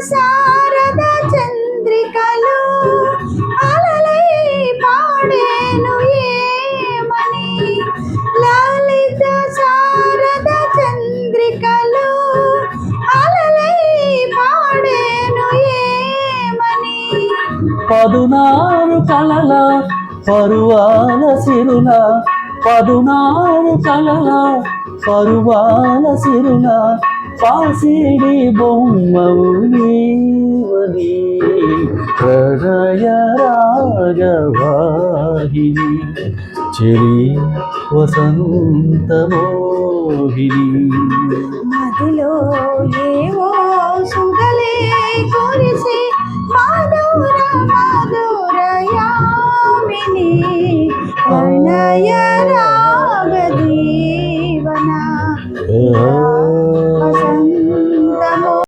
శారద చంద్రికలు అలలై పాడేను ఏమని. లలిత శారద చంద్రికలు అలలై పాడేను ఏమని. 16 కలల పరువాల సిరుల 16 కలల పరువాల సిరుల పాసిడి బొమ్మవు నీవని. ప్రణయ రాగవాహిని చెలి వసంతమోహిని. మదిలో ఏవో సుగలే కురిసి మధుర మధురయామిని. ప్రణయ